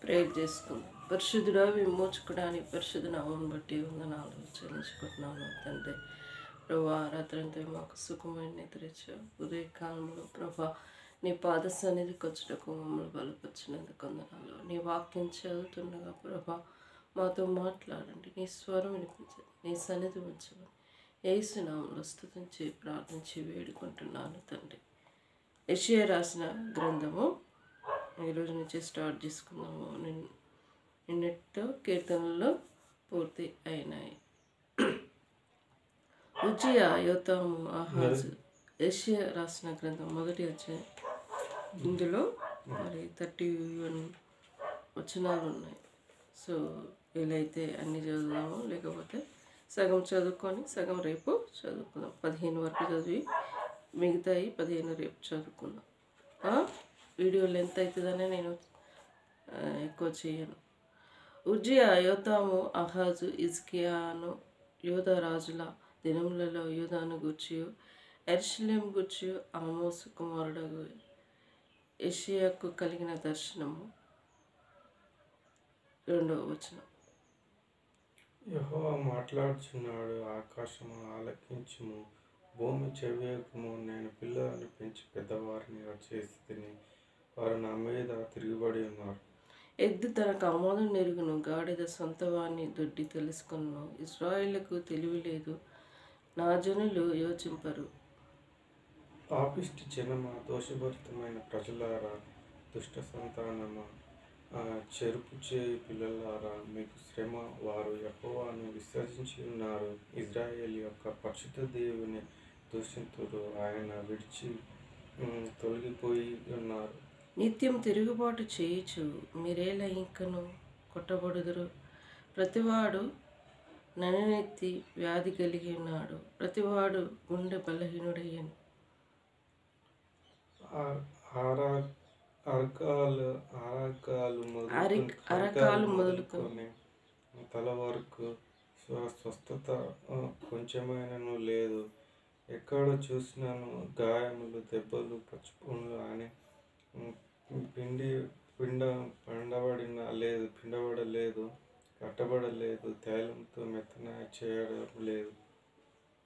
Prayer చేసుకుందాం. పరిశుద్ధుడా, విమోచకుడానికి పరిశుద్ధ నామం బట్టి వందనాలు చెల్లించుకుంటున్నాను తండ్రి. ప్రభా, రాత్రంతా మాకు సుఖమైన నిద్రించావు. ఉదయకాలంలో ప్రభా నీ పాద సన్నిధికి వచ్చుటకు మమ్మల్ని బలపరిచినందుకు వందనాలు. నీ వాక్యం చదువుతుండగా ప్రభా మాతో మాట్లాడండి. నీ స్వరం వినిపించండి. నీ సన్నిధి ఉంచమని యేసు నామములో స్తుతించి ప్రార్థించి వేడుకుంటున్నాను తండ్రి. యెషయా రాసిన గ్రంథము ఈరోజు నుంచి స్టార్ట్ చేసుకుందాము. నిన్నటితో కీర్తనలు పూర్తి అయినాయి. ఉజ్జియా, యోతాము, ఆహాజు. యెషయా రాసిన గ్రంథం మొదటి అధ్యాయం. ఇందులో మరి 31 వచనాలు ఉన్నాయి. సో వీలైతే అన్ని చదువుదాము, లేకపోతే సగం చదువుకొని సగం రేపు చదువుకుందాం. 15 వరకు చదివి మిగతాయి 15 రేపు చదువుకుందాం. వీడియో లెంత్ అవుతుందనే నేను ఎక్కువ చేయను. ఉజ్జియా, యోతాము, ఆహాజు, హిజ్కియాను యూదా రాజుల దినములలో యూదాను గూర్చియు యెరూషలేము గూర్చియు ఆమోసు కుమారుడగు యెషయాకు కలిగిన దర్శనము. 2వ వచనం. యెహోవా మాట్లాడుచున్నాడు, ఆకాశము ఆలకించుము, భూమి చెవియొగ్గుము. నేను పిల్లలను పెంచి పెద్దవారిని చేసితిని, వారు నా మీద తిరుగుబడి ఉన్నారు. ఎద్దు తనకు ఆమోదం నెరుగును, గాడిద సొంతవాణ్ణి దొడ్డి తెలుసుకొనును. ఇశ్రాయేలుకు తెలివి లేదు, నా జనులు యోచింపరు. పాపిష్టి జనమా, దోషభరితమైన ప్రజలారా, దుష్ట సంతానమా, చెరుపు చేయి పిల్లలారా, మీకు శ్రమ. వారు యెహోవాను విసర్జించి ఉన్నారు, ఇశ్రాయేలు యొక్క పరిశుద్ధ దేవుని దూషింతురు. ఆయన విడిచి తొలగిపోయి ఉన్నారు. నిత్యం తిరుగుబాటు చేయుచు మీరేలా ఇంకను కొట్టబడుదురు. ప్రతివాడు నననెత్తి వ్యాధి కలిగి ఉన్నాడు, ప్రతివాడు గుండె బలహీనుడయ్యను. అరకాలు మొదలుకొని తల వరకు స్వస్థత కొంచెమైనను లేదు. ఎక్కడ చూసినాను గాయములు, దెబ్బలు, పచ్చిపుండ్లు అని పిండబడలేదు, కట్టబడలేదు, తైలంతో మెత్తన చేయడం లేదు.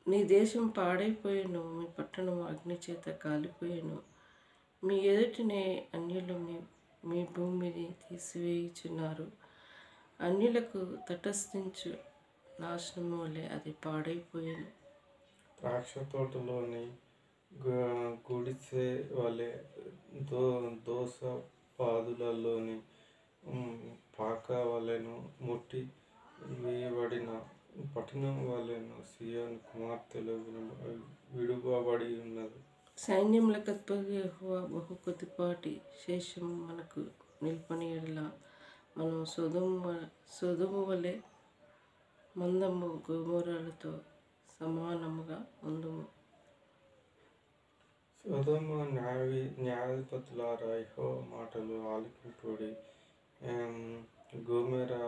నీ దేశం పాడైపోయాను, మీ పట్టణం అగ్ని చేత కాలిపోయాను. మీ ఎదుటినే అన్యులు మీ భూమిని తీసివేయుచున్నారు. అన్యులకు తటస్థించు నాశనము వలె అది పాడైపోయాను. ద్రాక్ష తోటలోని గుడిసె వలె, దోస పాదులలోని పాక వలెను, ముట్టి వేయబడిన పట్టణం వలెను సియోను కుమార్తెలు విడువబడి ఉన్నది. సైన్యములకు అధిపతి యెహోవా బహు కొద్దిపాటి శేషము మనకు నిల్పని ఎడల మనం సొదొమ వలె మందము గొమొర్రాలతో సమానముగా ఉందుము. సొదొమ న్యాయాధిపతులారా, యెహోవా మాటలు ఆలకింపుడి. గొమొర్రా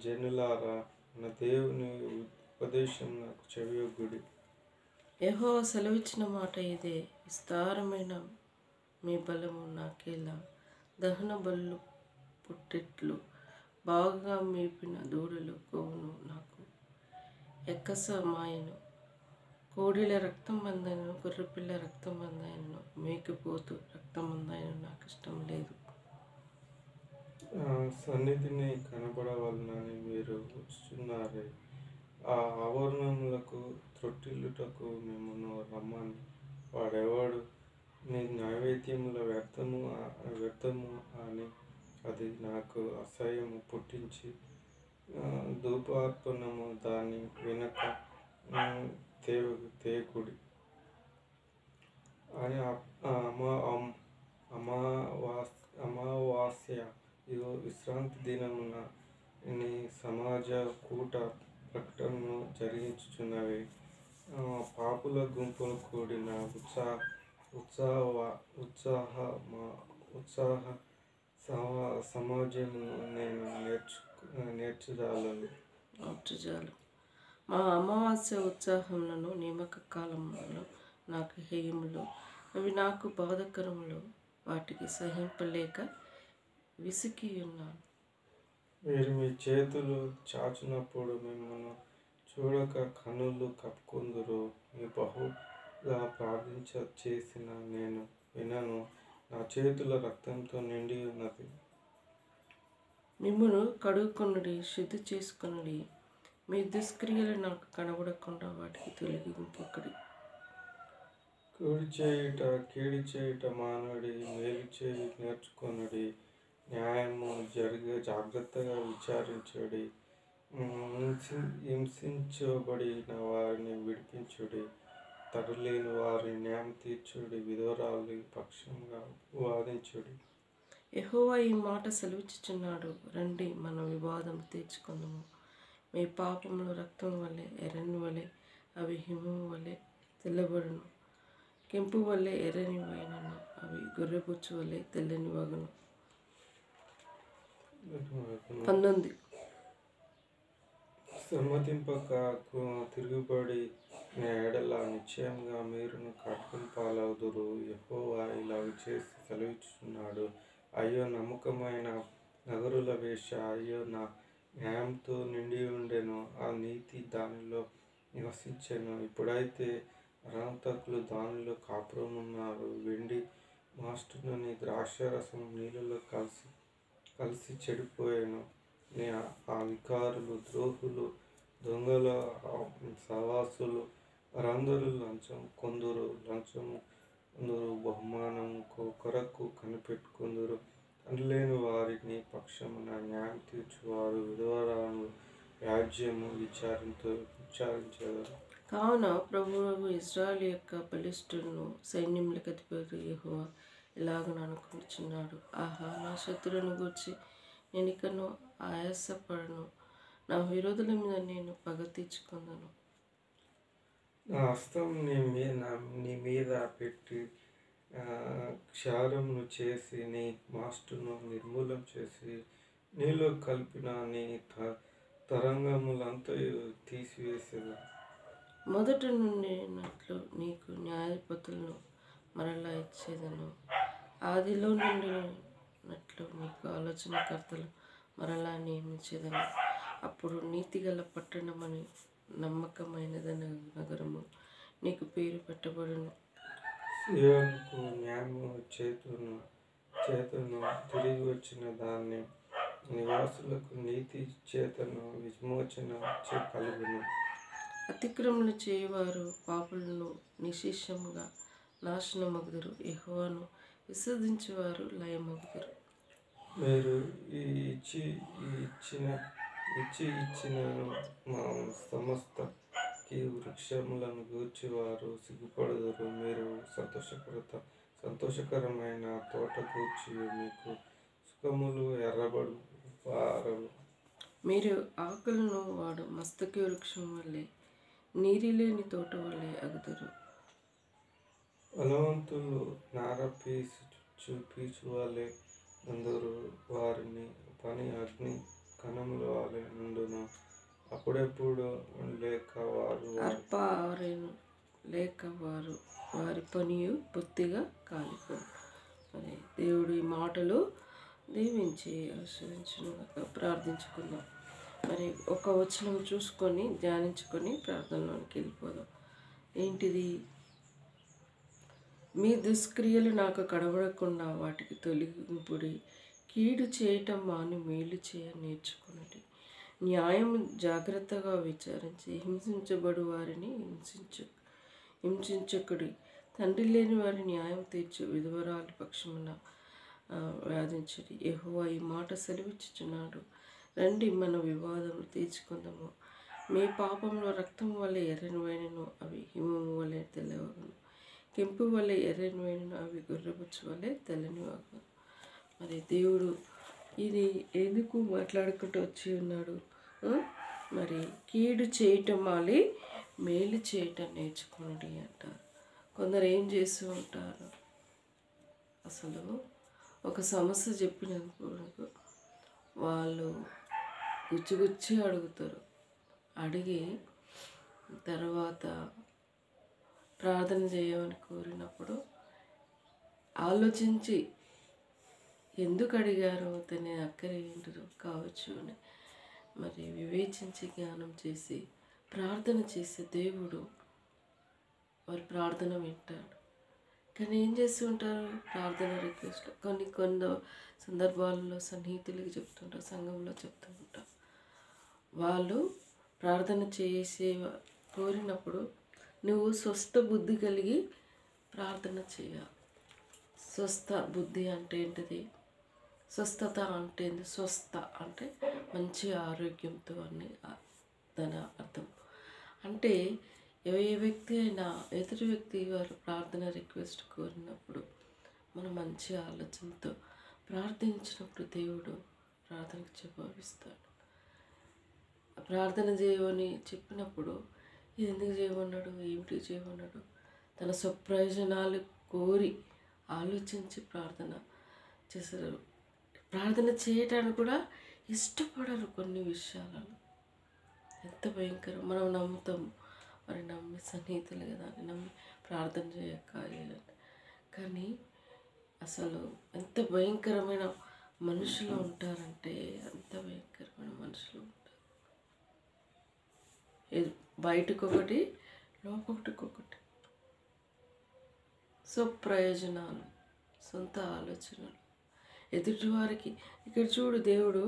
జనులారా, మన దేవుని ఉపదేశం నాకు చెవియొగ్గుడి. యెహోవా సెలవిచ్చిన మాట ఇదే, విస్తారమైన మీ బలము నాకేలా. దహన బలులు పుట్టెట్లు, బాగా మేపిన దూడలు కొవ్వును నాకు ఎక్కసమాయను. కోడిల రక్తం మందైనను, గొర్రెపిల్ల రక్తం మందైనను, మేకపోతు రక్తం మందైనను నాకు ఇష్టం లేదు. సన్నిధిని కనబడవలనని మీరు వచ్చుచున్నారే, ఆ ఆవరణములకు త్రొట్టిల్లుటకు మిమ్మను రమ్మని. వాడెవడు? నీ నైవేద్యముల వ్యర్థము అని అది నాకు అసహ్యము పుట్టించి, ధూపార్పణము దాని వెనక తేకుడి అని అమావాస్య, ఇదో విశ్రాంతి దినమున నీ సమాజ కూట ప్రకటనను జరిగించుచున్నవి. పాపుల గుంపులు కూడిన ఉత్సాహ సమాజమును నేను నేర్చుజాలను. మా అమావాస్య ఉత్సాహములను, నియామక కాలములను నాకు హేయములు. అవి నాకు బాధకరములు, వాటికి సహింపలేక విసికి ఉన్నాను. మీరు మీ చేతులు చాచినప్పుడు మిమ్మల్ని చూడక కన్నులు కప్పుకొందురు. మీ బహుగా ప్రార్థించ చేసిన నేను వినను. నా చేతుల రక్తంతో నిండి ఉన్నది. మిమ్మును కడుక్కొనుడి, శుద్ధి చేసుకొనుడి. మీ దుష్క్రియలు నాకు కనబడకుండా వాటికి తొలగింపకుడి. కీడి చేయుట మానుడి, మేలు చేయి నేర్చుకొనుడి. న్యాయము జాగ్రత్తగా విచారించుడి. హింసించబడిన వారిని విడిపించుడి. తరలేని వారిని న్యాయం తీర్చుడి. విధవరాలి పక్షంగా వాదించుడి. యెహోవా ఈ మాట సెలవిచ్చుచున్నాడు, రండి మన వివాదం తీర్చుకుందాము. మీ పాపములు రక్తం వలె ఎర్రని వలె, అవి హిమము వలె తెల్లబడును. కెంపు వలె ఎర్రని వైనను, అవి గొర్రెబొచ్చు వలె తెల్లని వగును. 19. సమ్మతింపక తిరుగుబడి ఎడల నిశ్చయంగా మీరును ఖడ్గం పాలవుదురు. యెహోవా ఇలాగ చేసి సెలవిచ్చుచున్నాడు, అయ్యో నమ్మకమైన నగరుల వేష, అయ్యో నా న్యాయంతో నిండి ఉండెను, ఆ నీతి దానిలో నివసించెను. ఇప్పుడైతే అరాంతకులు దానిలో కాపురమున్నారు. వెండి మాస్టునని ద్రాక్షారసం నీళ్ళలో కలిసి చెడిపోయాను. ఆ వికారులు, ద్రోహులు, దొంగల సహవాసులు వారందరూ లంచము కొందరు బహుమానం కొరకు కనిపెట్టుకుందరు. తండ్రిలేని వారిని పక్షమున న్యాయం తీర్చువారు విధవరాలను వ్యాజ్యము విచారించెదరు. కావున ప్రభువు ఇశ్రాయేలు యొక్క బలిష్ఠులను సైన్యములకు అధిపతి యెహోవా ఇలాగ అనుకుంటున్నాడు, ఆహా, నా శత్రువులను గూర్చి నేను ఇకను ఆయాసపడను. నా విరోధుల మీద నేను పగ తీర్చుకుందను. నా హస్తం నీ మీద పెట్టి క్షారమును చేసి నీ మాస్టును నిర్మూలం చేసి నీలో కలిపిన నీ తరంగములంతయు తీసివేసేదా. మొదట నుండినట్లు నీకు న్యాయాధిపతులను మరలా ఇచ్చేదను. ఆదిలో నుండినట్లు నీకు ఆలోచనకర్తలు మరలా నియమించేదను. అప్పుడు నీతిగల పట్టణమని నమ్మకమైనదని నగరము నీకు పేరు పెట్టబడును. సీయోనుకు న్యాయము చేతును తిరిగి వచ్చిన దాన్ని నివాసులకు నీతి చేతను విమోచన కలుగును. అతిక్రమణ చేయవారు పాపులను నిశేషముగా నాశనమగుదురు. యెహోవాను విసర్జించేవారు లయమగుదురు. మీరు ఇచ్చిన మా సమస్త వృక్షములను గూర్చి వారు సిగ్గుపడుదురు. మీరు సంతోషకరమైన తోట గూర్చి మీకు సుఖములు ఎర్రబడు వారలు. మీరు ఆకులను వాడు మస్తకి వృక్షం వల్లే, నీరిలేని తోట వల్లే అగుదురు. బలవంతులు నార పీచువలే నుందురు. వారిని పని అగ్ని కణముల వలె నుండును. అప్పుడెప్పుడు లేక వారు వారి పనియు బొత్తిగా కాలిపోను. మరి దేవుడు ఈ మాటలు దీవించి ఆశీర్వదించును. ప్రార్థించుకుందాం. మరి ఒక వచనం చూసుకొని ధ్యానించుకొని ప్రార్థనలోనికి వెళ్ళిపోదాం. ఏంటిది? మీ దుష్క్రియలు నాకు కనబడకుండా వాటికి తొలగింపుడి. కీడు చేయటం మాని మేలు చేయ నేర్చుకున్నది. న్యాయం జాగ్రత్తగా విచారించి హింసించబడు వారిని హింసించకుడి. తండ్రి లేని వారి న్యాయం తీర్చు విధవరాలి పక్షమున వాదించుడి. యెహోవా ఈ మాట సెలవిచ్చుచున్నాడు, రండి మన వివాదములు తీర్చుకుందాము. మీ పాపంలో రక్తం వల్ల ఎర్రని వైనను, అవి హిమము వలె తెల్లవగును. కెంపు వలె ఎర్రని వైనను, అవి గొర్రెబొచ్చు వలె తెల్లని వగును. మరి దేవుడు ఇది ఎందుకు మాట్లాడుకుంటూ వచ్చి ఉన్నాడు? మరి కీడు చేయటం మాలి మేలు చేయటం నేర్చుకోండి అంటారు. కొందరు ఏం చేస్తూ ఉంటారు? అసలు ఒక సమస్య చెప్పినప్పుడు వాళ్ళు గుచ్చి అడుగుతారు. అడిగి తర్వాత ప్రార్థన చేయమని కోరినప్పుడు ఆలోచించి ఎందుకు అడిగారో తన అక్కర ఏంటో కావచ్చు అని మరి వివేచించి జ్ఞానం చేసి ప్రార్థన చేసే దేవుడు వారి ప్రార్థన వింటాడు. కానీ ఏం చేస్తూ ఉంటారు? ప్రార్థన రిక్వెస్ట్ కొన్ని సందర్భాల్లో సన్నిహితులకి చెప్తుంటారు, సంఘంలో చెప్తూ ఉంటారు. వాళ్ళు ప్రార్థన చేసే కోరినప్పుడు నువ్వు స్వస్థ బుద్ధి కలిగి ప్రార్థన చేయాలి. స్వస్థ బుద్ధి అంటే ఏంటిది? స్వస్థత అంటే ఏంటి? స్వస్థ అంటే మంచి ఆరోగ్యంతో అని దాని అర్థం. అంటే ఏ వ్యక్తి అయినా ఎదుటి వ్యక్తి వారు ప్రార్థన రిక్వెస్ట్ కోరినప్పుడు మనం మంచి ఆలోచనతో ప్రార్థించినప్పుడు దేవుడు ప్రార్థనకు జవాబిస్తాడు. ప్రార్థన చేయమని చెప్పినప్పుడు ఇది ఎందుకు చేయమన్నాడు, ఏమిటి చేయమన్నాడు, తన స్వప్రయోజనాలు కోరి ఆలోచించి ప్రార్థన చేశారు. ప్రార్థన చేయటానికి కూడా ఇష్టపడరు కొన్ని విషయాలలో. ఎంత భయంకరం! మనం నమ్ముతాము, మరి నమ్మి సన్నిహితులు కదా అని నమ్మి ప్రార్థన చేయక కానీ అసలు ఎంత భయంకరమైన మనుషులు ఉంటారంటే అంత భయంకరమైన మనుషులు ఉంటారు. బయటకొకటి లోపొకటికొకటి, స్వప్రయోజనాలు, సొంత ఆలోచనలు, ఎదుటివారికి. ఇక్కడ చూడు, దేవుడు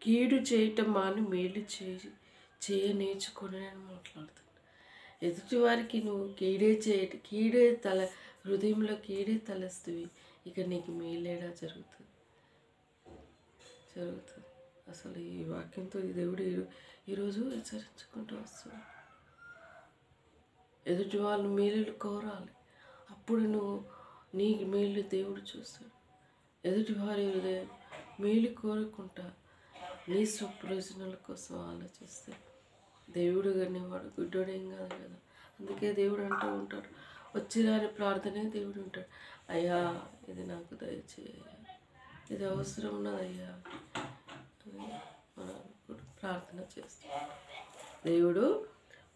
కీడు చేయటం మాని మేలు చేయ నేర్చుకొని అని మాట్లాడుతాడు. ఎదుటివారికి నువ్వు కీడే హృదయంలో కీడే తలస్తువి, ఇక నీకు మేలేడా జరుగుతుంది. అసలు ఈ వాక్యంతో దేవుడు ఈరోజు హెచ్చరించుకుంటూ వస్తున్నాడు. ఎదుటి వాళ్ళు మేలు కోరాలి, అప్పుడు నువ్వు నీ మేలు దేవుడు చూస్తాడు. ఎదుటి వారి హృదయం మేలు కోరుకుంటా నీ స్వప్రయోజనాల కోసం ఆలోచిస్తే దేవుడు కానీ వాడు గుడ్డోడేం కాదు కదా. అందుకే దేవుడు అంటూ ఉంటాడు, వచ్చిరాని ప్రార్థనే దేవుడు ఉంటాడు. అయ్యా ఇది నాకు దయచేయ, ఇది అవసరం ఉన్నదయ్యా అని మనం ప్రార్థన చేస్తాం. దేవుడు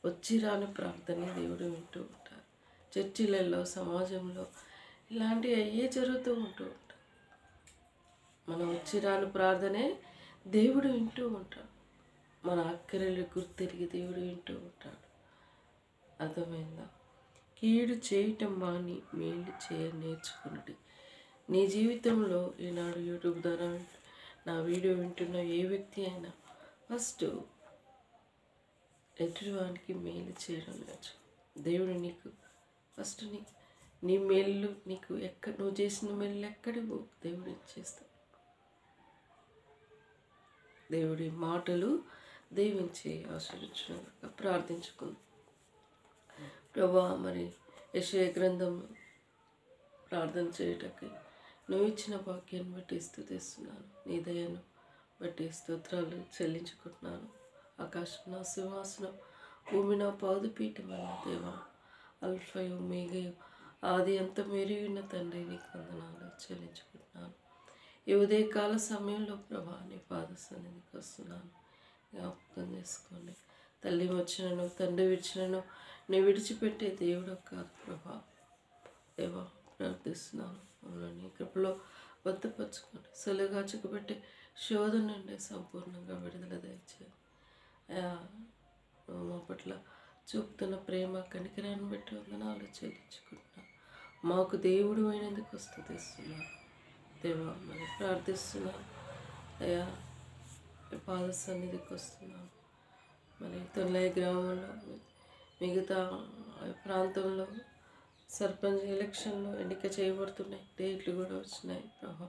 వచ్చిరాని ప్రార్థనే దేవుడు వింటూ ఉంటారు. చర్చిలలో, సమాజంలో ఇలాంటివి అయ్యే జరుగుతూ ఉంటూ ఉంటాయి. మనం వచ్చిరాని ప్రార్థనే దేవుడు వింటూ ఉంటాడు. మన అక్కరలు గుర్తిరిగి దేవుడు వింటూ ఉంటాడు. అర్థమైందా? కీడు చేయటం మాని మేలు చేయ నేర్చుకున్నది. నీ జీవితంలో ఈనాడు యూట్యూబ్ ద్వారా నా వీడియో వింటున్న ఏ వ్యక్తి అయినా ఫస్ట్ ఎదుటివానికి మేలు చేయడం నేర్చుకో. దేవుడు నీకు ఫస్ట్ నీ మేలు నీకు నువ్వు చేసిన మేలు ఎక్కడివో దేవుడు ఇచ్చేస్తాడు. దేవుడి మాటలు దీవించి ఆశీర్వదించుగాక. ప్రార్థించుకుందాం. ప్రభా, మరి యెషయా గ్రంథం ప్రార్థన చేయటకి నువ్వు ఇచ్చిన వాక్యాన్ని బట్టి స్తుతిస్తున్నాను. నీ దయను బట్టి స్తోత్రాలు చెల్లించుకుంటున్నాను. ఆకాశం నా సింహాసనం, భూమి నా పాదుపీఠమైన దేవా, అల్ఫయు ఒమేగయు, ఆది అంత మెరుగైన తండ్రి, నీకు వందనాలు చెల్లించుకుంటున్నాను. ఈ ఉదయకాల సమయంలో ప్రభా నీ పాద సన్నిధికి వస్తున్నాను. జ్ఞాపకం చేసుకోండి. తల్లి వచ్చినను తండ్రి విడిచినను నీ విడిచిపెట్టే దేవుడు కాదు ప్రభా. దేవా, ప్రార్థిస్తున్నాను, మమ్మల్ని నీ కృపలో భద్రపరచుకోండి. సులువుగా చిక్కుపెట్టే శోధన నుండి సంపూర్ణంగా విడుదల దయచేయండి. నువ్వు మా పట్ల చూపుతున్న ప్రేమ కనికరాన్ని బట్టి వందనాలు చెల్లించుకుంటున్నాను. మాకు దేవుడు అయినందుకు స్తుతిస్తున్నాను. దేవా, మరి ప్రార్థిస్తున్నాను అయ్యా, పాద సన్నిధికి వస్తున్నాను. మరి తొల్లయ్య గ్రామంలో మిగతా ప్రాంతంలో సర్పంచ్ ఎలక్షన్లో ఎన్నిక చేయబడుతున్నాయి, డేట్లు కూడా వచ్చినాయి ప్రభా.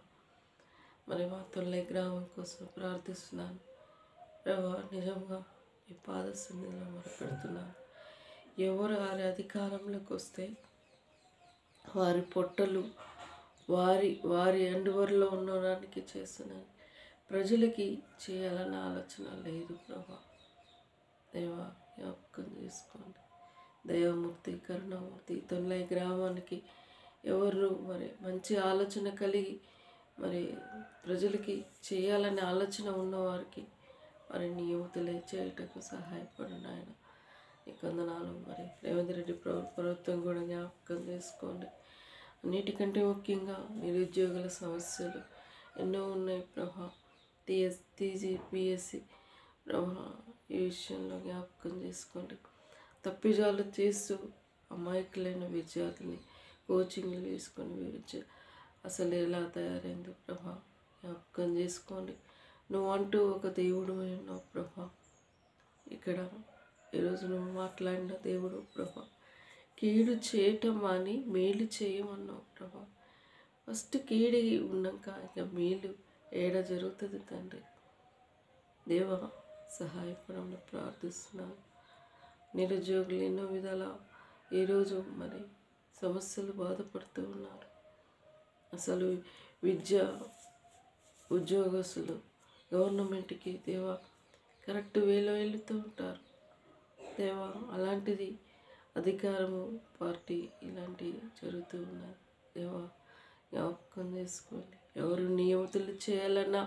మరి మా తొల్లయ్య గ్రామం కోసం ప్రార్థిస్తున్నాను ప్రభా. నిజంగా ఈ పాద సన్నిధిలో మొరపెడుతున్నాను. ఎవరు వారి అధికారంలోకి వస్తే వారి పొట్టలు వారి అండువరలో ఉండడానికి చేస్తున్నాను. ప్రజలకి చేయాలన్న ఆలోచన లేదు ప్రభా. దేవా, జ్ఞాపకం చేసుకోండి. దైవమూర్తి, కరుణామూర్తి, తొల్లయ్య గ్రామానికి ఎవరు మరి మంచి ఆలోచన కలిగి మరి ప్రజలకి చేయాలనే ఆలోచన ఉన్నవారికి మరి నియమతులే చేయటకు సహాయపడండి ఆయన. ఈ వందనాలు. మరి రేవంత్ రెడ్డి ప్రభుత్వం కూడా జ్ఞాపకం చేసుకోండి. అన్నిటికంటే ముఖ్యంగా నిరుద్యోగుల సమస్యలు ఎన్నో ఉన్నాయి ప్రభా. పిఎస్సి ప్రభా, ఈ విషయంలో జ్ఞాపకం చేసుకోండి. తప్పిదాలు చేస్తూ అమాయకులైన విద్యార్థుల్ని కోచింగ్లు వేసుకొని అసలు ఎలా తయారైంది ప్రభా, జ్ఞాపకం చేసుకోండి. నువ్వు అంటూ ఒక దేవుడు ఉన్నావు ప్రభా. ఇక్కడ ఈరోజు నువ్వు మాట్లాడిన దేవుడు ప్రభా. కీడు చేయటం అని మేలు చేయమన్నావు ప్రభా. ఫస్ట్ కీడి ఉన్నాక ఇక మేలు ఏడ జరుగుతుంది తండ్రి. దేవా సహాయపడమని ప్రార్థిస్తున్నాను. నిరుద్యోగులు ఎన్నో విధాల ఈరోజు మరి సమస్యలు బాధపడుతూ ఉన్నారు. అసలు ఉద్యోగస్తులు గవర్నమెంట్కి దేవా కరెక్ట్ వేలో వెళుతూ ఉంటారు దేవా. అలాంటిది అధికారము పార్టీ ఇలాంటివి జరుగుతూ ఉన్నాయి దేవా. జ్ఞాపకం చేసుకోండి. ఎవరు నియమితులు చేయాలన్నా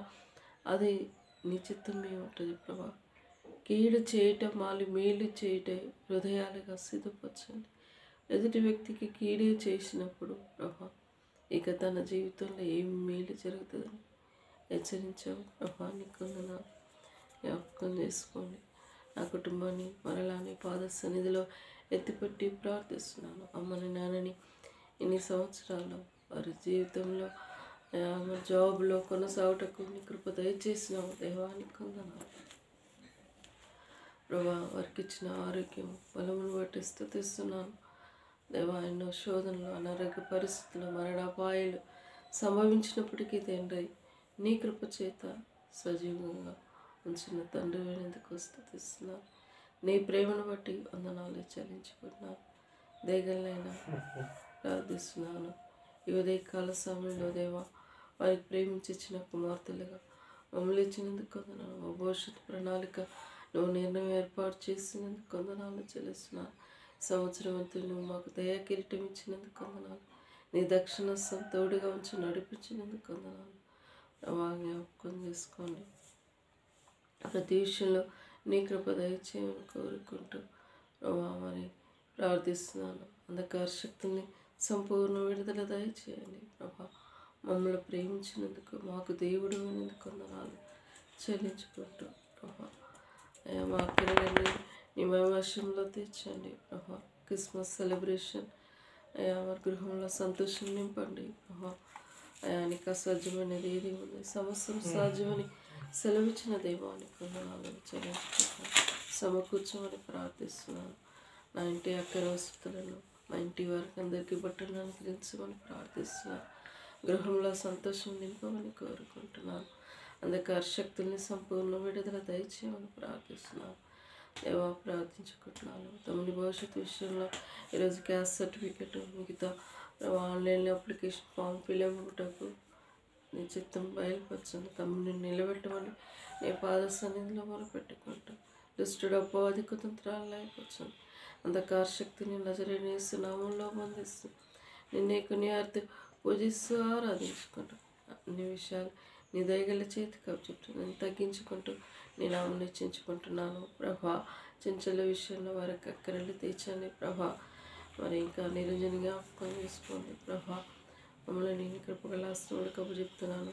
అది నీ చిత్తమే ఉంటుంది ప్రభా. కీడు చేయటం మాలి మేలు చేయటం హృదయాలుగా సిద్ధపరచండి. ఎదుటి వ్యక్తికి కీడే చేసినప్పుడు ప్రభా ఇక తన జీవితంలో ఏం మేలు జరుగుతుందని హెచ్చరించావు ప్రభా. నీకు జ్ఞాపకం చేసుకోండి. నా కుటుంబాన్ని మరలాని పాద సన్నిధిలో ఎత్తిపెట్టి ప్రార్థిస్తున్నాను. అమ్మని నాన్నని ఇన్ని సంవత్సరాలు వారి జీవితంలో జాబ్లో కొనసాగుటకు నీ కృప దయచేసినావు దేవానికి వందనాలు ప్రభా. వారికి ఇచ్చిన ఆరోగ్యం బలమును బట్టి స్తుతిస్తున్నాను దేవా. ఎన్నో శోధనలు, అనారోగ్య పరిస్థితులు, మరణాపాయాలు సంభవించినప్పటికీ తండ్రి నీ కృప చేత సజీవంగా ఉంచిన తండ్రి అయినందుకు స్తుతిస్తున్నాను. నీ ప్రేమను బట్టి వందనాలు చెల్లించుకుంటున్నాను. దేగలైనా ప్రార్థిస్తున్నాను. ఈ ఉదయకాల సమయంలో దేవా వారికి ప్రేమించిన కుమార్తెలుగా మమ్మల్ని ఇచ్చినందుకు వందనాలు. మా భవిష్యత్తు ప్రణాళిక నువ్వు నిర్ణయం ఏర్పాటు చేసినందుకు వందనాలు చెల్లిస్తున్నాను. సంవత్సరం అంతా నువ్వు మాకు దయా కిరీటం ఇచ్చినందుకు వందనాలు. నీ దక్షిణస్తం తోడుగా ఉంచి నడిపించినందుకు వందనాలు ప్రభా. జ్ఞాపకం చేసుకోండి. ప్రతి విషయంలో నీ కృప దయచేయమని కోరుకుంటూ ప్రభా మరి ప్రార్థిస్తున్నాను. అంధకార శక్తుల్ని సంపూర్ణ విడుదల దయచేయండి ప్రభా. మమ్మల్ని ప్రేమించినందుకు మాకు దేవుడు అయినందుకు వందనాలు చెల్లించుకుంటూ ప్రభా. మా పిల్లలని నీ మహిమవశంలో తెచ్చండి ప్రభా. క్రిస్మస్ సెలబ్రేషన్ వారి గృహంలో సంతోషం నింపండి ప్రభా. నీకు అసాధ్యమైనది ఏది ఉంది, సమస్తం సాధ్యమని సెలవిచ్చిన దైవానికి వందనాలు చెల్లించుకుంటాను. సమకూర్చమని ప్రార్థిస్తున్నాను. నా ఇంటి అక్కర వసతులను మా ఇంటి వారికి అందరికీ బట్టలను అనుగ్రహించమని ప్రార్థిస్తున్నాను. గృహంలో సంతోషం నింపమని కోరుకుంటున్నాను. అంధకార శక్తుల్ని సంపూర్ణ విడుదల దయచేయమని ప్రార్థిస్తున్నాను. దేవా ప్రార్థించుకుంటున్నాను. తమని భవిష్యత్తు విషయంలో ఈరోజు క్యాస్ట్ సర్టిఫికెట్ మిగతా ఆన్లైన్లో అప్లికేషన్ ఫామ్ ఫిల్అప్టకు నీ చిత్తం బయలుపరచండి. తమని నిలబెట్టమని నీ పాద సన్నిధిలో మొరపెట్టుకుంటాం. దుష్టుడు అపవాది కుతంత్రాలు లేకపోతుంది. అంధకార శక్తిని నజరేయుని యేసు నామములో బంధిస్తూ నిన్నే కొనియాడుతూ పూజిస్తూ ఆరాధించుకుంటాం. అన్ని విషయాలు నీ దయగల చేతికి అప్పచెప్తూ నేను తగ్గించుకుంటూ నీ నామం హెచ్చించుకుంటున్నాను ప్రభా. చెంచల విషయంలో వారికి అక్కరలు తీర్చండి ప్రభా. మరి ఇంకా నిరంజన జ్ఞాపకం చేసుకోండి ప్రభా. మమ్మల్ని నేను కృపగల హస్తములకు అప్పచెప్తున్నాను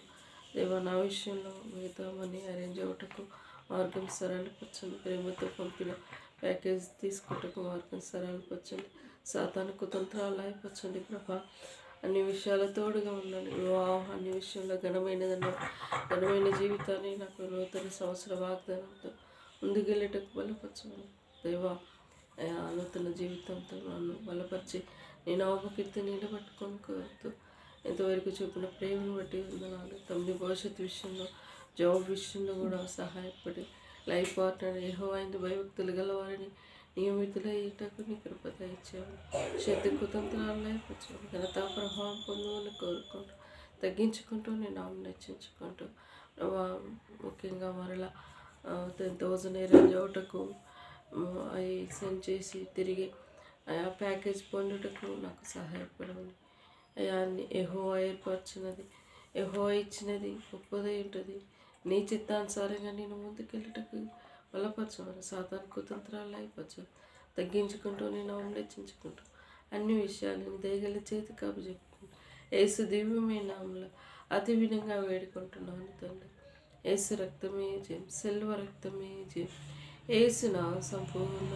దేవా. నా విషయంలో మిగతా మనీ అరేంజ్ అవ్వటకు మార్గం సరళపరచండి. ప్రేమతో పంపిన ప్యాకేజ్ తీసుకుంటకు మార్గం సరళపరచండి. సాతాను కుతంత్రాలు అయిపరచండి ప్రభా. అన్ని విషయాల తోడుగా ఉండండి. అన్ని విషయంలో ఘనమైన జీవితాన్ని నాకు నూతన సంవత్సర వాగ్దానంతో ముందుకెళ్ళేటకు బలపరచమని దేవా. నూతన జీవితంతో నన్ను బలపరిచి నేను అవకీర్తి నిలబట్టుకొని కోరుతూ ఎంతవరకు చూపిన ప్రేమను బట్టి వందనాలు. తమ్ముని భవిష్యత్తు విషయంలో జాబ్ విషయంలో కూడా సహాయపడి లైఫ్ పార్ట్నర్ యెహోవా యందు భయభక్తులు గలవారిని నియమితులయ్యేటకు నీ కృప దయచేయమని శక్తి కుతంత్రాలు లేకపోవచ్చు ఘనతా ప్రభావం పొందమని కోరుకుంటూ తగ్గించుకుంటూ నేను నామం హెచ్చించుకుంటూ ముఖ్యంగా మరలా 10,000 అరేంజ్ అవుటకు అవి సెండ్ చేసి తిరిగి ఆ ప్యాకేజ్ పొందుటకు నాకు సహాయపడమని. యెహోవా ఏర్పరిచినది, యెహోవా ఇచ్చినది గొప్పదై ఉంటుంది. నీ చిత్తానుసారంగా నేను ముందుకెళ్ళటకు బలపరచమని. సాతాను కుతంత్రాలు అయిపోవచ్చు. తగ్గించుకుంటూ నీ నామం హెచ్చించుకుంటూ అన్ని విషయాలను దయగల చేతికి అప్పచెప్పుకుంటూ యేసు దివ్యమైన నామంలో అతి వినంగా వేడుకుంటున్నాను తండ్రి. యేసు రక్తమే జయం, సెల్వ రక్తమే జయం. యేసు నా సంపూర్ణ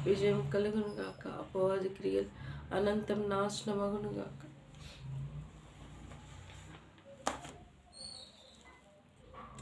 విజయం కలుగును గాక. అపవాది క్రియలు అనంతం నాశనమగును గాక.